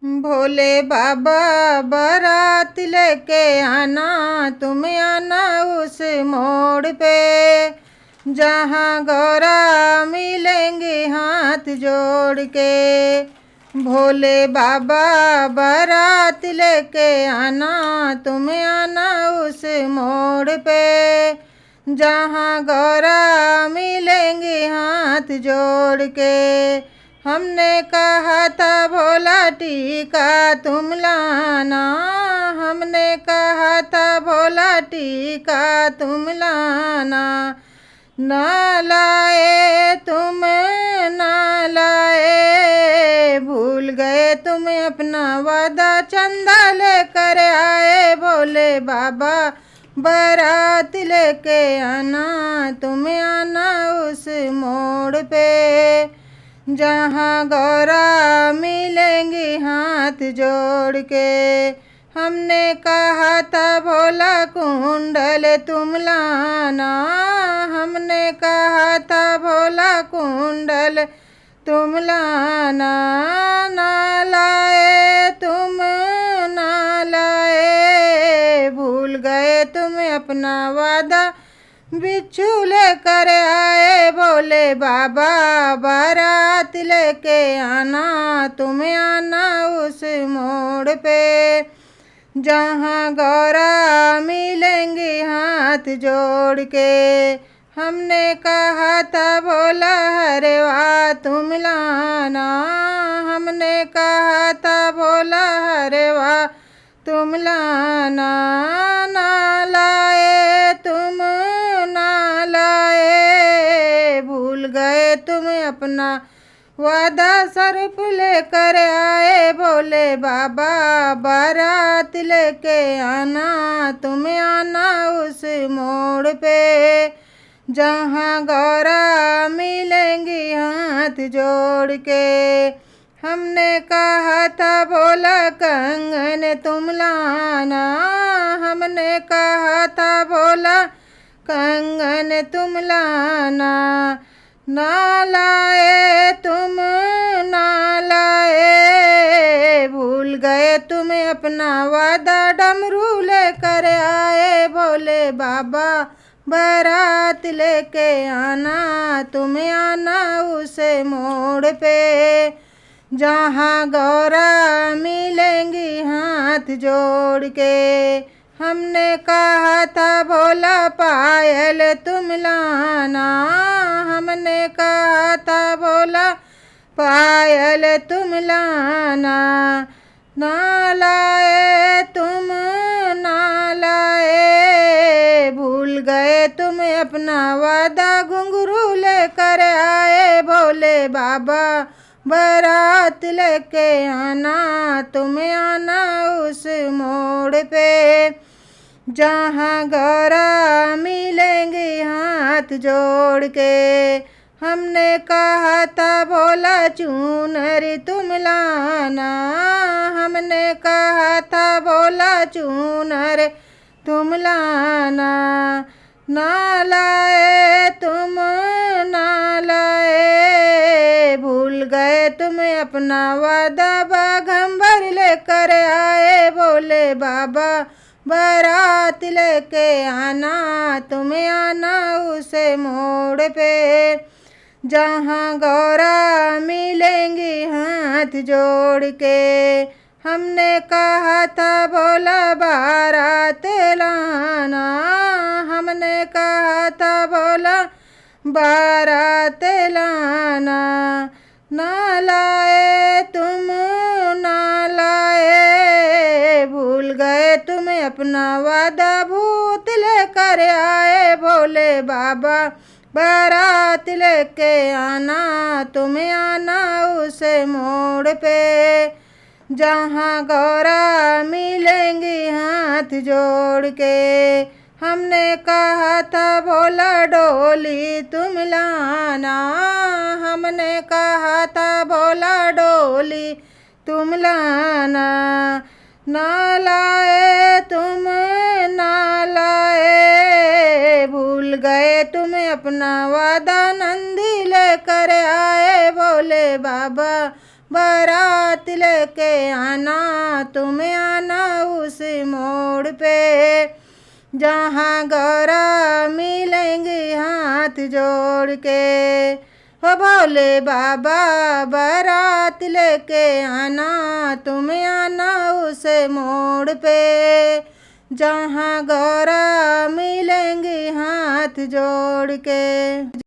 भोले बाबा बारात लेके आना, तुम आना उस मोड़ पे जहाँ गौरा मिलेंगे हाथ जोड़ के। भोले बाबा बारात लेके आना, तुम आना उस मोड़ पे जहाँ गौरा मिलेंगे हाथ जोड़ के। हमने कहा था भोला टीका तुम लाना, हमने कहा था भोला टीका तुम लाना। ना लाए तुम, ना लाए, भूल गए तुम अपना वादा, चंदा लेकर आए भोले बाबा बारात लेके आना, तुम आना उस मोड़ पे जहाँ गौरा मिलेंगी हाथ जोड़ के। हमने कहा था भोला कुंडल तुम लाना, हमने कहा था भोला कुंडल तुम लाना। ना लाए तुम, ना लाए, भूल गए तुम अपना वादा, बिच्छू लेकर आए भोले बाबा बारात लेके आना, तुम आना उस मोड़ पे जहाँ गौरा मिलेंगी हाथ जोड़ के। हमने कहा था भोला हरवा तुम लाना, हमने कहा था भोला हरवा तुम लाना। ना लाए तुम, ना लाए, भूल गए तुम अपना वादा, सर्प लेकर आए भोले बाबा बारात लेके आना, तुम आना उस मोड़ पे जहाँ गौरा मिलेंगी हाथ जोड़ के। हमने कहा था भोला कंगन तुम लाना, हमने कहा था भोला कंगन तुम लाना। ना लाए तुम, ना लाए, भूल गए तुम अपना वादा, डमरू लेकर आए भोले बाबा बारात लेके आना, तुम आना उस मोड़ पे जहाँ गौरा मिलेंगी हाथ जोड़ के। हमने कहा था भोला पायल तुम लाना, हमने कहा था भोला पायल तुम लाना। ना लाए तुम, ना लाए, भूल गए तुम अपना वादा, घुंघरू लेकर आए भोले बाबा बारात लेके आना, तुम आना उस मोड़ पे जहाँ गौरा मिलेंगे हाथ जोड़ के। हमने कहा था भोला चूनर तुम लाना, हमने कहा था भोला चूनर तुम लाना। ना लाए तुम, ना लाए, भूल गए तुम अपना वादा, बाघंबर लेकर आए भोले बाबा बारात लेके आना, तुम आना उस मोड़ पे जहाँ गौरा मिलेंगी हाथ जोड़ के। हमने कहा था भोला बारात लाना, हमने कहा था भोला बारात लाना। ना लाए तुम, ना लाए, भूल गए तुम अपना वादा, भूत लेकर आए भोले बाबा बारात लेके आना, तुम आना उस मोड़ पे जहाँ गौरा मिलेंगी हाथ जोड़ के। हमने कहा था भोला डोली तुम लाना, हमने कहा था भोला डोली तुम लाना। ना लाए तुम, ना लाए, भूल गए तुम अपना वादा, नंदी लेकर आए भोले बाबा बारात लेके आना, तुम्हें आना उस मोड़ पे जहाँ गौरा मिलेंगे हाथ जोड़ के। हो भोले बाबा बारात लेके आना, तुम्हें आना उस मोड़ पे जहाँ गौरा मिलेंगे हाथ जोड़ के।